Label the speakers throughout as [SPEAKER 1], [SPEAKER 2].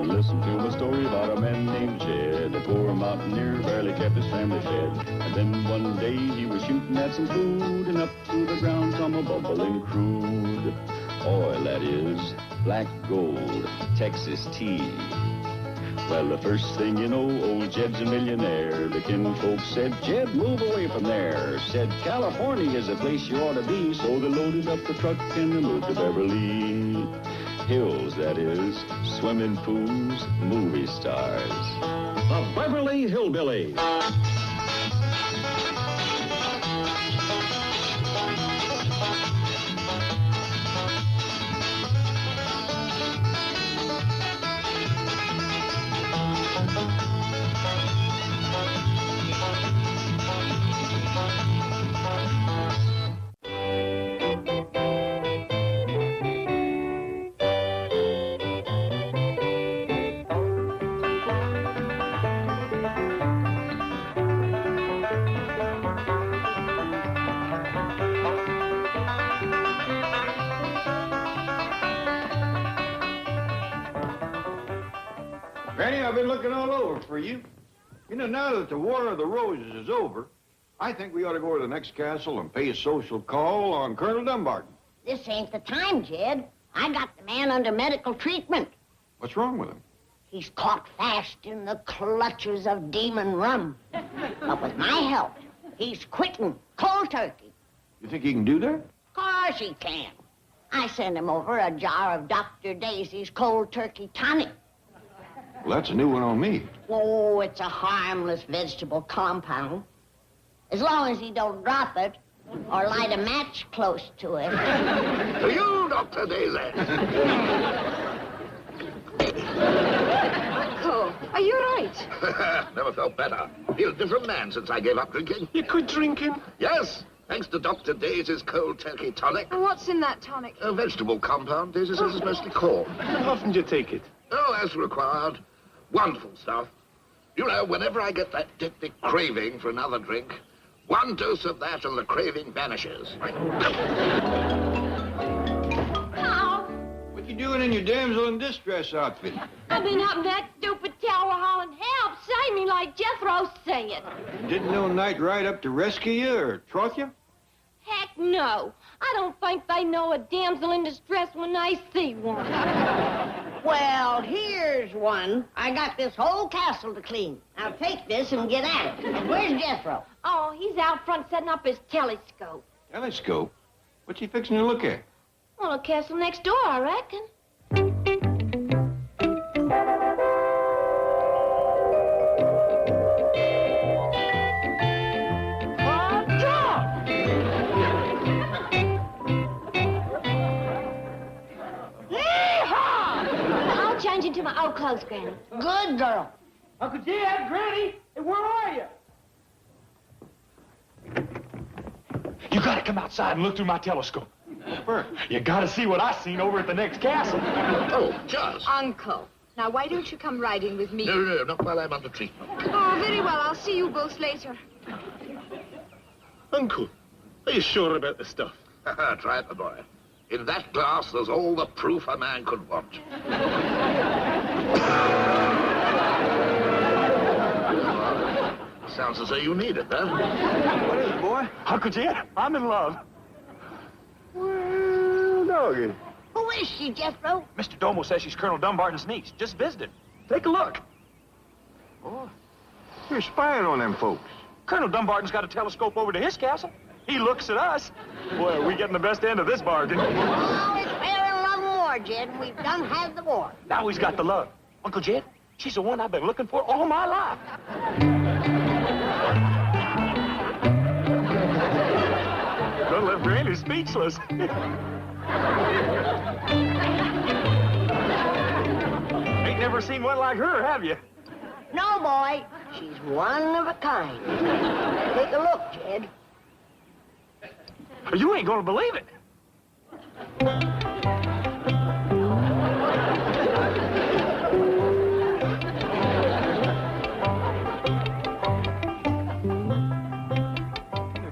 [SPEAKER 1] and listen to a story about a man named Jed. A poor mountaineer barely kept his family fed. And then one day he was shooting at some food, and up through the ground come a bubbling crude oil, that is, black gold, Texas tea. Well, the first thing you know, old Jed's a millionaire. The kinfolk said, Jed, move away from there. Said, California is the place you ought to be. So they loaded up the truck and they moved to Beverly Hills, that is, swimming pools, movie stars.
[SPEAKER 2] The Beverly Hillbillies.
[SPEAKER 3] Granny, I've been looking all over for you. You know, now that the War of the Roses is over, I think we ought to go to the next castle and pay a social call on Colonel Dumbarton.
[SPEAKER 4] This ain't the time, Jed. I got the man under medical treatment.
[SPEAKER 3] What's wrong with him?
[SPEAKER 4] He's caught fast in the clutches of demon rum. But with my help, he's quitting cold turkey.
[SPEAKER 3] You think he can do that?
[SPEAKER 4] Of course he can. I sent him over a jar of Dr. Daisy's cold turkey tonic.
[SPEAKER 3] Well, that's a new one on me.
[SPEAKER 4] Oh, it's a harmless vegetable compound. As long as he don't drop it or light a match close to it.
[SPEAKER 5] To you, Dr. Daisy.
[SPEAKER 6] Uncle, are you right?
[SPEAKER 5] Never felt better. Feel a different man since I gave up drinking.
[SPEAKER 7] You quit drinking?
[SPEAKER 5] Yes, thanks to Dr. Daisy's cold turkey tonic.
[SPEAKER 6] And what's in that tonic?
[SPEAKER 5] A vegetable compound. Daisy says it's mostly corn.
[SPEAKER 7] How often do you take it?
[SPEAKER 5] Oh, as required. Wonderful stuff. You know, whenever I get that deadly craving for another drink, one dose of that and the craving vanishes.
[SPEAKER 6] How?
[SPEAKER 3] What you doing in your damsel in distress outfit?
[SPEAKER 6] I've been up in that stupid tower hollering, help, save me, like Jethro said.
[SPEAKER 3] Didn't no knight ride up to rescue you or troth you?
[SPEAKER 6] Heck no. I don't think they know a damsel in distress when they see one.
[SPEAKER 4] Well, here's one. I got this whole castle to clean. Now take this and get at it. And where's Jethro?
[SPEAKER 6] Oh, he's out front setting up his telescope.
[SPEAKER 3] Telescope? What's he fixing to look at?
[SPEAKER 6] Well, the castle next door, I reckon. I'll change into my old clothes, Granny.
[SPEAKER 4] Good girl.
[SPEAKER 8] Uncle Jed, Granny, where are you?
[SPEAKER 7] You gotta come outside and look through my telescope. You gotta see what I seen over at the next castle.
[SPEAKER 5] Oh, just.
[SPEAKER 6] Uncle, now why don't you come riding with me?
[SPEAKER 5] No, not while I'm under treatment.
[SPEAKER 6] Oh, very well. I'll see you both later.
[SPEAKER 7] Uncle, are you sure about the stuff?
[SPEAKER 5] Try it, my boy. In that glass, there's all the proof a man could want. Sounds as though you need it, huh?
[SPEAKER 3] What is it, boy?
[SPEAKER 7] Uncle Jed, I'm in love.
[SPEAKER 3] Well, doggy.
[SPEAKER 4] Who is she, Jethro?
[SPEAKER 7] Mr. Domo says she's Colonel Dumbarton's niece. Just visited. Take a look.
[SPEAKER 3] Oh, you're spying on them folks.
[SPEAKER 7] Colonel Dumbarton's got a telescope over to his castle. He looks at us. Boy, are we getting the best end of this bargain.
[SPEAKER 4] Oh, it's fair and love more, Jed. We've done had the war.
[SPEAKER 7] Now he's got the love. Uncle Jed, she's the one I've been looking for all my life. Don't left Granny speechless. Ain't never seen one like her, have you?
[SPEAKER 4] No, boy. She's one of a kind. Take a look, Jed.
[SPEAKER 7] You ain't gonna believe it.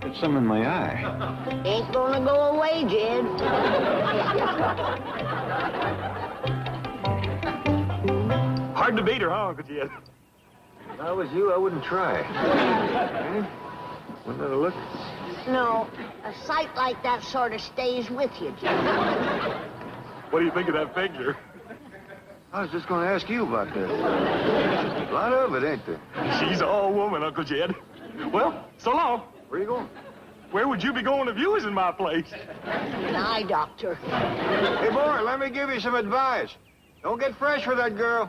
[SPEAKER 3] Got some in my eye.
[SPEAKER 4] Ain't gonna go away, Jed.
[SPEAKER 7] Hard to beat her, huh, Uncle Jed?
[SPEAKER 3] If I was you, I wouldn't try. Granny, wouldn't that look?
[SPEAKER 4] No, a sight like that sort of stays with you, Jed.
[SPEAKER 7] What do you think of that figure?
[SPEAKER 3] I was just going to ask you about that. A lot of it, ain't there?
[SPEAKER 7] She's all woman, Uncle Jed. Well, so long.
[SPEAKER 3] Where you going?
[SPEAKER 7] Where would you be going if you was in my place?
[SPEAKER 4] An eye doctor.
[SPEAKER 3] Hey, boy, let me give you some advice. Don't get fresh with that girl.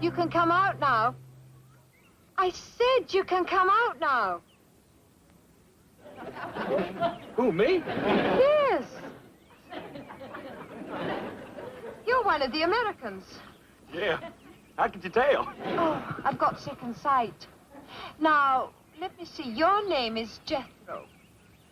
[SPEAKER 9] You can come out now. I said you can come out now.
[SPEAKER 7] Who, me?
[SPEAKER 9] Yes. You're one of the Americans.
[SPEAKER 7] Yeah. How could you tell?
[SPEAKER 9] Oh, I've got second sight. Now, let me see. Your name is Jethro.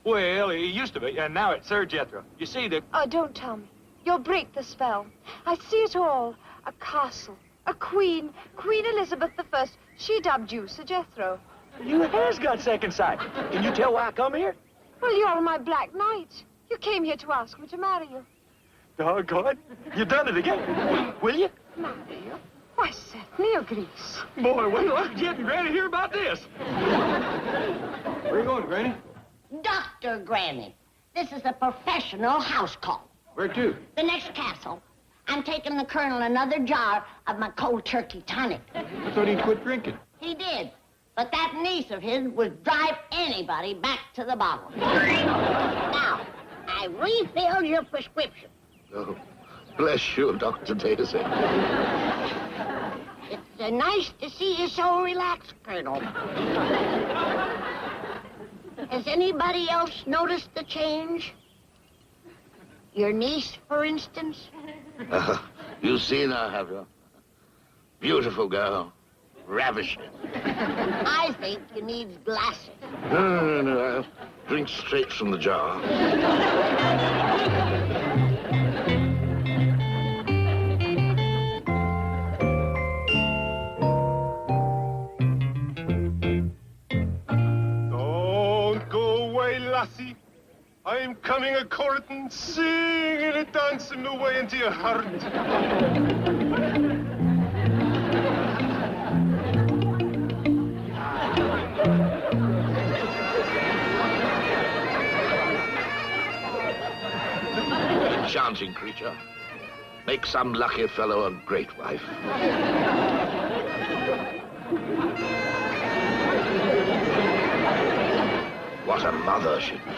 [SPEAKER 7] Well, it used to be, and now it's Sir Jethro. You see,
[SPEAKER 9] Oh, don't tell me. You'll break the spell. I see it all. A castle, a queen, Queen Elizabeth I. She dubbed you Sir Jethro.
[SPEAKER 7] You has got second sight. Can you tell why I come here?
[SPEAKER 9] Well, you're my Black Knight. You came here to ask me to marry you.
[SPEAKER 7] Doggone. You done it again. Will you?
[SPEAKER 9] Marry you? Why, certainly, your Greece.
[SPEAKER 7] Boy, wait till Uncle Jed and Granny hear about this.
[SPEAKER 3] Where you going, Granny?
[SPEAKER 4] Dr. Granny, this is a professional house call.
[SPEAKER 3] Where to?
[SPEAKER 4] The next castle. I'm taking the Colonel another jar of my cold turkey tonic.
[SPEAKER 3] I thought he'd quit drinking.
[SPEAKER 4] He did. But that niece of his would drive anybody back to the bottle. Now, I refilled your prescription.
[SPEAKER 5] Oh, bless you, Dr. Daisy.
[SPEAKER 4] It's nice to see you so relaxed, Colonel. Has anybody else noticed the change? Your niece, for instance?
[SPEAKER 5] You've seen her, have you? Beautiful girl. Ravishing.
[SPEAKER 4] I think you need glasses.
[SPEAKER 5] No. I'll drink straight from the jar.
[SPEAKER 10] Don't go away, lassie. I'm coming a-courting, singing and dancing away into your heart.
[SPEAKER 5] Enchanting creature. Make some lucky fellow a great wife. What a mother she'd make.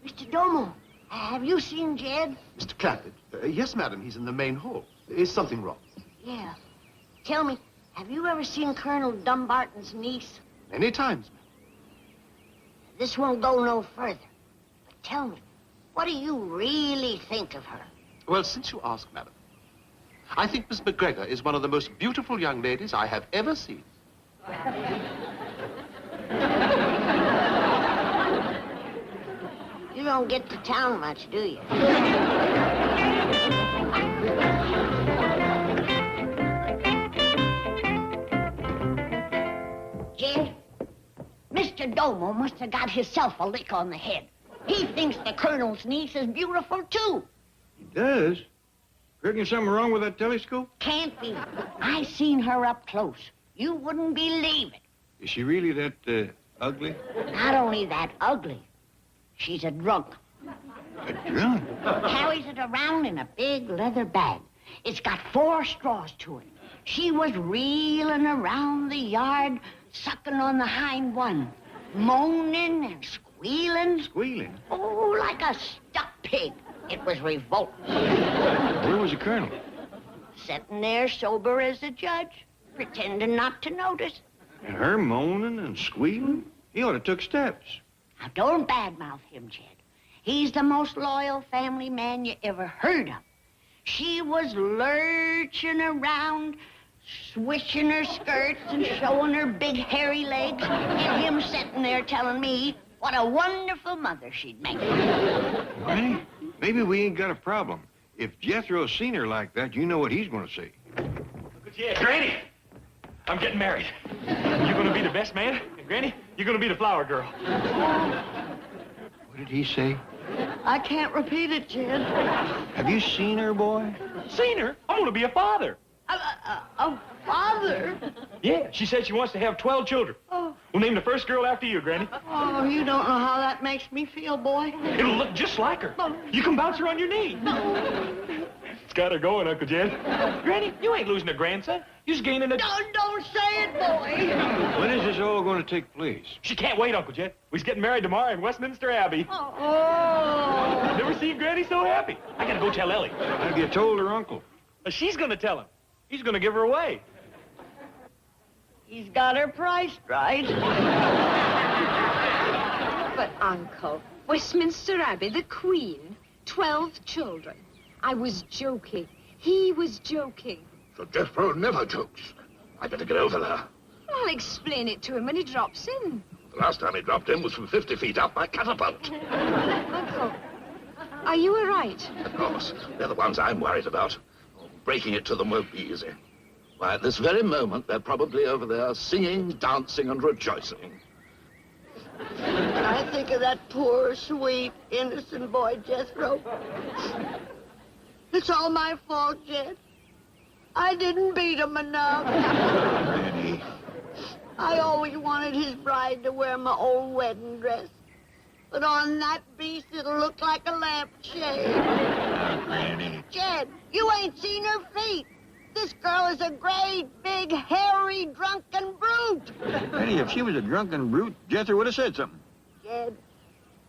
[SPEAKER 4] Mr. Domo, have you seen Jed?
[SPEAKER 11] Mr. Clampett? Yes, madam. He's in the main hall. Is something wrong?
[SPEAKER 4] Yeah. Tell me, have you ever seen Colonel Dumbarton's niece?
[SPEAKER 11] Many times, ma'am.
[SPEAKER 4] This won't go no further. But tell me, what do you really think of her?
[SPEAKER 11] Well, since you ask, madam, I think Miss McGregor is one of the most beautiful young ladies I have ever seen.
[SPEAKER 4] You don't get to town much, do you? Jed, Mr. Domo must have got himself a lick on the head. He thinks the Colonel's niece is beautiful, too.
[SPEAKER 3] He does? Reckon something wrong with that telescope?
[SPEAKER 4] Can't be. I seen her up close. You wouldn't believe it.
[SPEAKER 3] Is she really that, ugly?
[SPEAKER 4] Not only that ugly, she's a drunk.
[SPEAKER 3] A drunk?
[SPEAKER 4] Carries it around in a big leather bag. It's got 4 straws to it. She was reeling around the yard, sucking on the hind one, moaning and squealing.
[SPEAKER 3] Squealing?
[SPEAKER 4] Oh, like a stuck pig. It was revolting.
[SPEAKER 3] Where was the Colonel?
[SPEAKER 4] Sitting there sober as a judge, pretending not to notice.
[SPEAKER 3] And her moaning and squealing? He ought to took steps.
[SPEAKER 4] Now, don't badmouth him, Jed. He's the most loyal family man you ever heard of. She was lurching around, swishing her skirts and showing her big hairy legs, and him sitting there telling me what a wonderful mother she'd make.
[SPEAKER 3] Granny, maybe we ain't got a problem. If Jethro's seen her like that, you know what he's going to say.
[SPEAKER 7] Yeah, Granny, I'm getting married. You're going to be the best man, and Granny, you're going to be the flower girl.
[SPEAKER 3] What did he say?
[SPEAKER 4] I can't repeat it, Jed.
[SPEAKER 3] Have you seen her, boy?
[SPEAKER 7] Seen her? I'm going to be a father.
[SPEAKER 4] A father?
[SPEAKER 7] Yeah, she said she wants to have 12 children.
[SPEAKER 4] Oh.
[SPEAKER 7] We'll name the first girl after you, Granny.
[SPEAKER 4] Oh, you don't know how that makes me feel, boy.
[SPEAKER 7] It'll look just like her. You can bounce her on your knee. It's got her going, Uncle Jed. Granny, you ain't losing a grandson. You're just gaining a...
[SPEAKER 4] Don't say it, boy.
[SPEAKER 3] When is this all going to take place?
[SPEAKER 7] She can't wait, Uncle Jed. We're getting married tomorrow in Westminster Abbey.
[SPEAKER 4] Oh.
[SPEAKER 7] Never seen Granny so happy. I gotta go tell Ellie.
[SPEAKER 3] Have you told her uncle?
[SPEAKER 7] She's gonna tell him. He's gonna give her away.
[SPEAKER 4] He's got her priced right.
[SPEAKER 9] But, Uncle, Westminster Abbey, the Queen, 12 children. I was joking. He was joking.
[SPEAKER 5] So Jethro never jokes. I better get over there.
[SPEAKER 9] I'll explain it to him when he drops in.
[SPEAKER 5] The last time he dropped in was from 50 feet up by catapult.
[SPEAKER 9] Uncle, are you all right?
[SPEAKER 5] Of course, they're the ones I'm worried about. Breaking it to them won't be easy. Why, at this very moment, they're probably over there singing, dancing, and rejoicing.
[SPEAKER 4] When I think of that poor, sweet, innocent boy, Jethro, it's all my fault, Jed. I didn't beat him enough.
[SPEAKER 3] Granny.
[SPEAKER 4] I always wanted his bride to wear my old wedding dress. But on that beast, it'll look like a lampshade.
[SPEAKER 3] Granny.
[SPEAKER 4] Jed, you ain't seen her feet. This girl is a great, big, hairy, drunken brute.
[SPEAKER 3] Granny, if she was a drunken brute, Jethro would have said something.
[SPEAKER 4] Jed,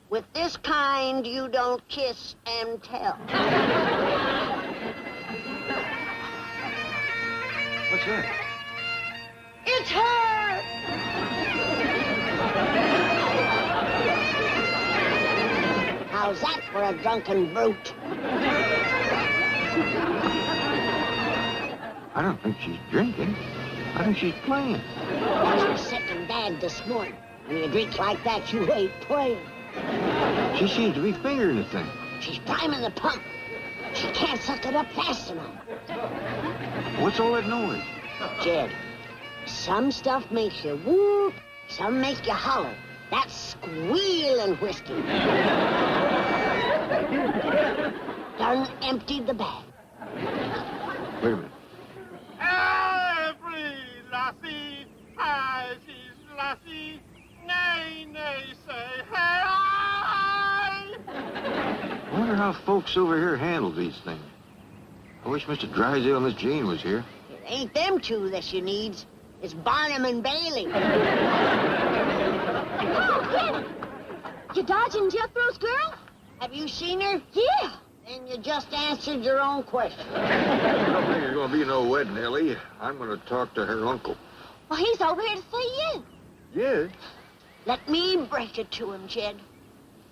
[SPEAKER 4] with this kind, you don't kiss and tell.
[SPEAKER 3] What's that?
[SPEAKER 4] It's her! How's that for a drunken brute?
[SPEAKER 3] I don't think she's drinking. I think she's playing.
[SPEAKER 4] That's her second bag this morning. When you drink like that, you ain't playing.
[SPEAKER 3] She seems to be fingering the thing.
[SPEAKER 4] She's priming the pump. She can't suck it up fast enough.
[SPEAKER 3] What's all that noise?
[SPEAKER 4] Jed, some stuff makes you whoop, some make you holler. That's squealing whiskey. Done emptied the bag.
[SPEAKER 3] Wait a minute.
[SPEAKER 10] Every lassie has his lassie. Nay, nay, say hey.
[SPEAKER 3] I wonder how folks over here handle these things. I wish Mr. Drysdale and Miss Jean was here.
[SPEAKER 4] It ain't them two that she needs. It's Barnum and Bailey.
[SPEAKER 6] You dodging Jethro's girl?
[SPEAKER 4] Have you seen her?
[SPEAKER 6] Yeah.
[SPEAKER 4] Then you just answered your own question.
[SPEAKER 3] I don't think there's going to be no wedding, Ellie. I'm going to talk to her uncle.
[SPEAKER 6] Well, he's over here to see you.
[SPEAKER 3] Yes?
[SPEAKER 4] Let me break it to him, Jed.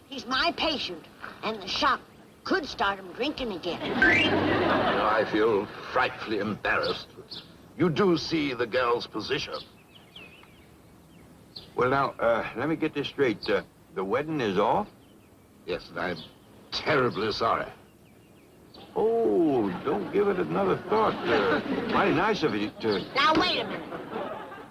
[SPEAKER 4] He's my patient, and the shock could start him drinking again.
[SPEAKER 5] I feel frightfully embarrassed. You do see the girl's position.
[SPEAKER 3] Well, now, let me get this straight. The wedding is off?
[SPEAKER 5] Yes, and I'm terribly sorry.
[SPEAKER 3] Oh, don't give it another thought. Mighty nice of you to...
[SPEAKER 4] Now, wait a minute.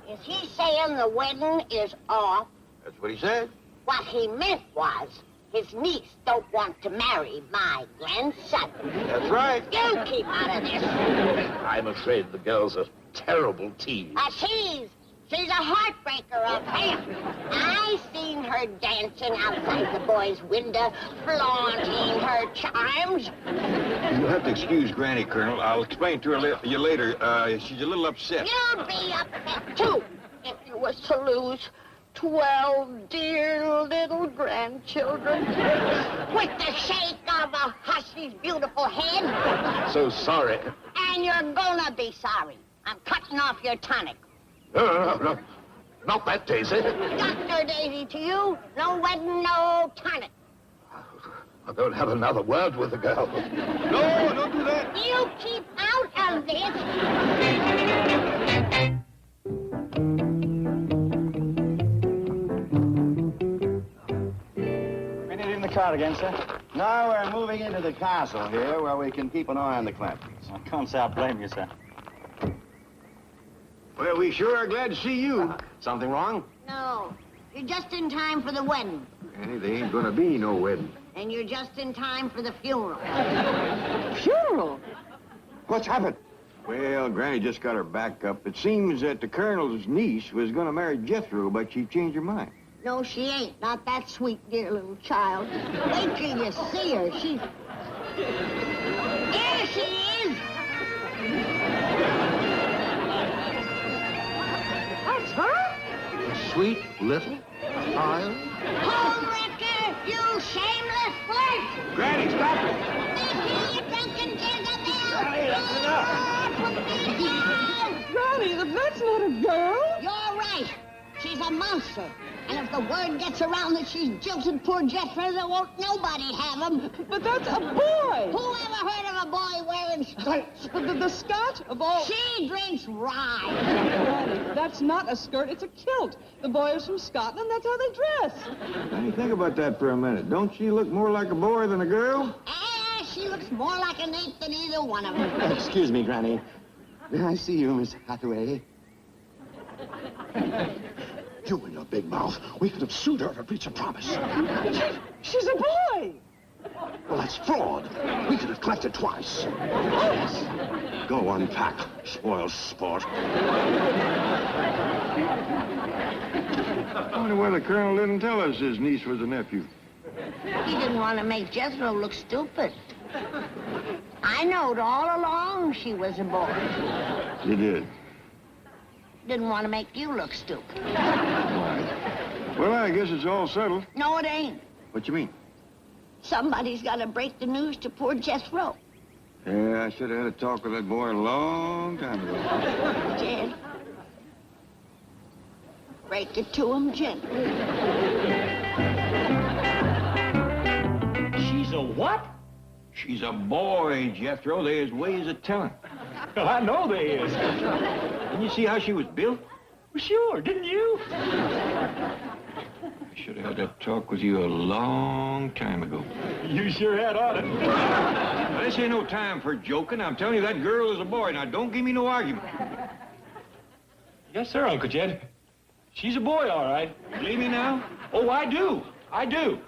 [SPEAKER 4] Is he saying the wedding is off?
[SPEAKER 3] That's what he said.
[SPEAKER 4] What he meant was his niece don't want to marry my grandson.
[SPEAKER 3] That's right.
[SPEAKER 4] You keep out of this.
[SPEAKER 5] I'm afraid the girl's a terrible tease.
[SPEAKER 4] A tease. She's a heartbreaker of him. I seen her dancing outside the boy's window, flaunting her charms.
[SPEAKER 3] You'll have to excuse Granny, Colonel. I'll explain to her you later. She's a little upset.
[SPEAKER 4] You'd be upset, too, if you was to lose 12 dear little grandchildren with the shake of a hussey's beautiful head.
[SPEAKER 5] So sorry.
[SPEAKER 4] And you're gonna be sorry. I'm cutting off your tonic.
[SPEAKER 5] No. Not that, Daisy.
[SPEAKER 4] Dr. Daisy to you. No wedding, no tonic.
[SPEAKER 5] I don't have another word with the girl.
[SPEAKER 3] No, don't do that.
[SPEAKER 4] You keep out tell this.
[SPEAKER 12] Minute in the car again, sir.
[SPEAKER 13] Now we're moving into the castle here where we can keep an eye on the Clamptons.
[SPEAKER 12] I can't say I blame you, sir.
[SPEAKER 3] Well, we sure are glad to see you.
[SPEAKER 13] Something wrong?
[SPEAKER 4] No, you're just in time for the wedding.
[SPEAKER 3] Annie, there ain't gonna be no wedding.
[SPEAKER 4] And you're just in time for the funeral.
[SPEAKER 9] Funeral?
[SPEAKER 13] What's happened?
[SPEAKER 3] Well, Granny just got her back up. It seems that the Colonel's niece was gonna marry Jethro, but she changed her mind.
[SPEAKER 4] No, she ain't. Not that sweet, dear little child. Wait till you see her. She's... There she is!
[SPEAKER 9] That's her?
[SPEAKER 5] Sweet little child.
[SPEAKER 4] Home wrecker, you shameless flirt!
[SPEAKER 3] Granny, stop it!
[SPEAKER 4] Mickey, you drunken Jezebel!
[SPEAKER 3] Granny, that's enough!
[SPEAKER 4] Put me down!
[SPEAKER 9] Granny, that's not a girl.
[SPEAKER 4] You're right. She's a monster. And if the word gets around that she's jilted poor Jethro, there won't nobody have him.
[SPEAKER 9] But that's a boy.
[SPEAKER 4] Who ever heard of a boy wearing skirts?
[SPEAKER 9] The skirt of all...
[SPEAKER 4] She drinks rye.
[SPEAKER 9] Granny, that's not a skirt, it's a kilt. The boy is from Scotland, that's how they dress.
[SPEAKER 3] Granny, think about that for a minute. Don't she look more like a boy than a girl?
[SPEAKER 4] She looks more like an ape than either one of them.
[SPEAKER 13] Excuse me, Granny. May I see you, Miss Hathaway?
[SPEAKER 5] You and your big mouth. We could have sued her for breach of promise.
[SPEAKER 9] She's a boy.
[SPEAKER 5] Well, that's fraud. We could have collected twice. Yes. Go unpack, spoil sport.
[SPEAKER 3] I wonder why the Colonel didn't tell us his niece was a nephew.
[SPEAKER 4] He didn't want to make Jethro look stupid. I knowed all along she was a boy.
[SPEAKER 3] You did?
[SPEAKER 4] Didn't want to make you look stupid.
[SPEAKER 3] Well, I guess it's all settled.
[SPEAKER 4] No, it ain't.
[SPEAKER 3] What you mean?
[SPEAKER 4] Somebody's got to break the news to poor Jethro.
[SPEAKER 3] Yeah, I should have had a talk with that boy a long time ago.
[SPEAKER 4] Jed, break it to him gently.
[SPEAKER 7] She's a what?
[SPEAKER 3] She's a boy, Jethro. There's ways of telling.
[SPEAKER 7] Well, I know there is.
[SPEAKER 3] Didn't you see how she was built?
[SPEAKER 7] Well, sure, didn't you?
[SPEAKER 3] I should have had that talk with you a long time ago.
[SPEAKER 7] You sure had on it.
[SPEAKER 3] Now, this ain't no time for joking. I'm telling you, that girl is a boy. Now, don't give me no argument.
[SPEAKER 7] Yes, sir, Uncle Jed. She's a boy, all right.
[SPEAKER 3] Believe me now?
[SPEAKER 7] Oh, I do. I do.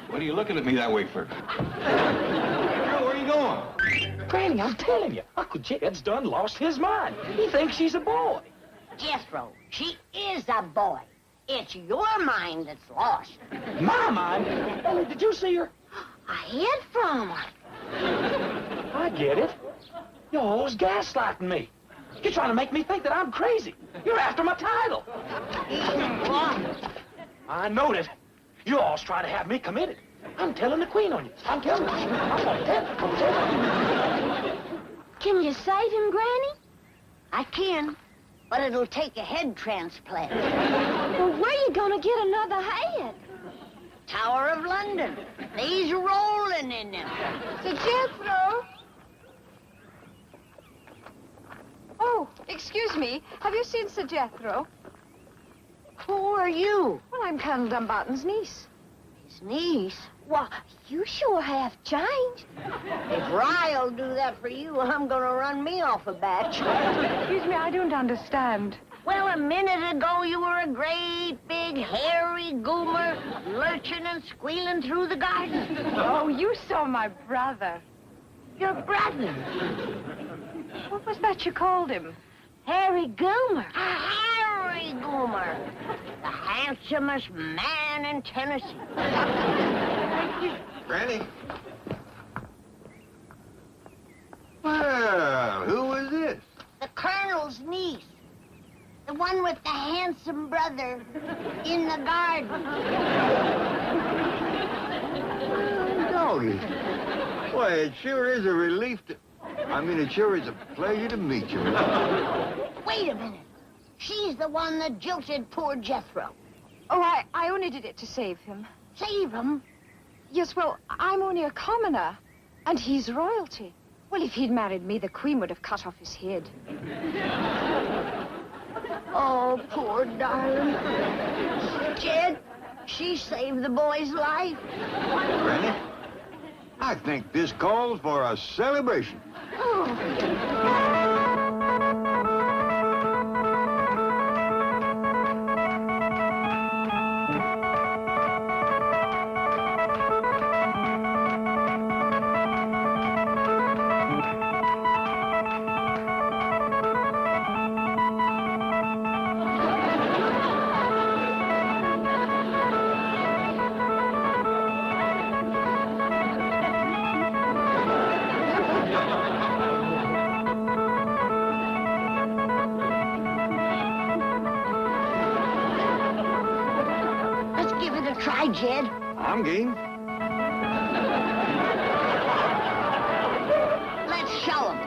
[SPEAKER 3] What are you looking at me that way for? Girl, where are you going?
[SPEAKER 7] Granny, I'm telling you, Uncle Jed's done lost his mind. He thinks she's a boy.
[SPEAKER 4] Jethro, she is a boy. It's your mind that's lost.
[SPEAKER 7] My mind? Oh, did you see her?
[SPEAKER 4] I hid from her.
[SPEAKER 7] I get it. You're always gaslighting me. You're trying to make me think that I'm crazy. You're after my title.
[SPEAKER 4] What?
[SPEAKER 7] I know that. You alls try to have me committed. I'm telling the Queen on you. I'm telling her. I'm gonna tell her.
[SPEAKER 6] Can you save him, Granny?
[SPEAKER 4] I can, but it'll take a head transplant.
[SPEAKER 6] Well, where you gonna get another head?
[SPEAKER 4] Tower of London. They's rolling in them.
[SPEAKER 9] Sir Jethro? Oh, excuse me. Have you seen Sir Jethro?
[SPEAKER 4] Who are you?
[SPEAKER 9] Well, I'm Colonel Dumbarton's niece.
[SPEAKER 4] His niece?
[SPEAKER 6] Well, you sure have changed.
[SPEAKER 4] If Rye'll do that for you, I'm gonna run me off a batch.
[SPEAKER 9] Excuse me, I don't understand.
[SPEAKER 4] Well, a minute ago, you were a great, big, hairy goomer lurching and squealing through the garden.
[SPEAKER 9] Oh, you saw my brother.
[SPEAKER 4] Your brother?
[SPEAKER 9] What was that you called him?
[SPEAKER 6] Harry Goomer.
[SPEAKER 4] A Harry Goomer. The handsomest man in Tennessee.
[SPEAKER 3] Granny. Well, who was this?
[SPEAKER 4] The Colonel's niece. The one with the handsome brother in the garden.
[SPEAKER 3] Doggy. Boy, it sure is a relief to... it sure is a pleasure to meet you.
[SPEAKER 4] Wait a minute. She's the one that jilted poor Jethro.
[SPEAKER 9] Oh, I only did it to save him.
[SPEAKER 4] Save him?
[SPEAKER 9] Yes, well, I'm only a commoner, and he's royalty. Well, if he'd married me, the Queen would have cut off his head.
[SPEAKER 4] Oh, poor darling. Jed, she saved the boy's life.
[SPEAKER 3] Granny, I think this calls for a celebration.
[SPEAKER 4] Try, Jed.
[SPEAKER 3] I'm game.
[SPEAKER 4] Let's show him.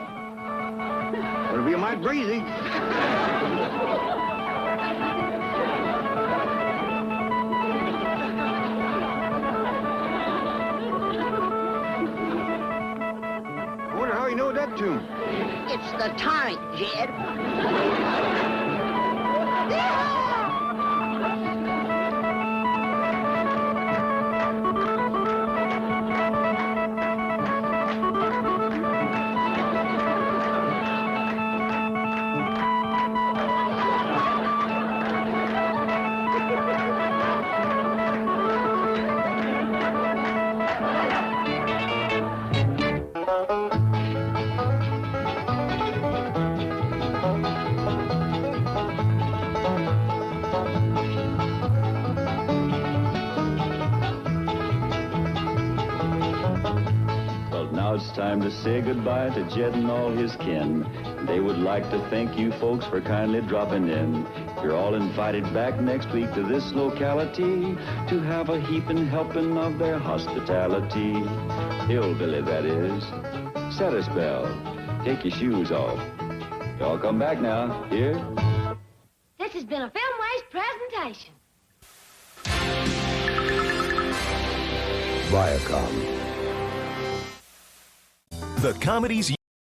[SPEAKER 3] It'll be a mite breezy. I wonder how he know that tune.
[SPEAKER 4] It's the tonic, Jed.
[SPEAKER 1] Now it's time to say goodbye to Jed and all his kin. They would like to thank you folks for kindly dropping in. You're all invited back next week to this locality to have a heaping helping of their hospitality. Hillbilly, that is. Set a spell. Take your shoes off. Y'all come back now. Here?
[SPEAKER 6] This has been a Filmways presentation.
[SPEAKER 14] Viacom. The comedies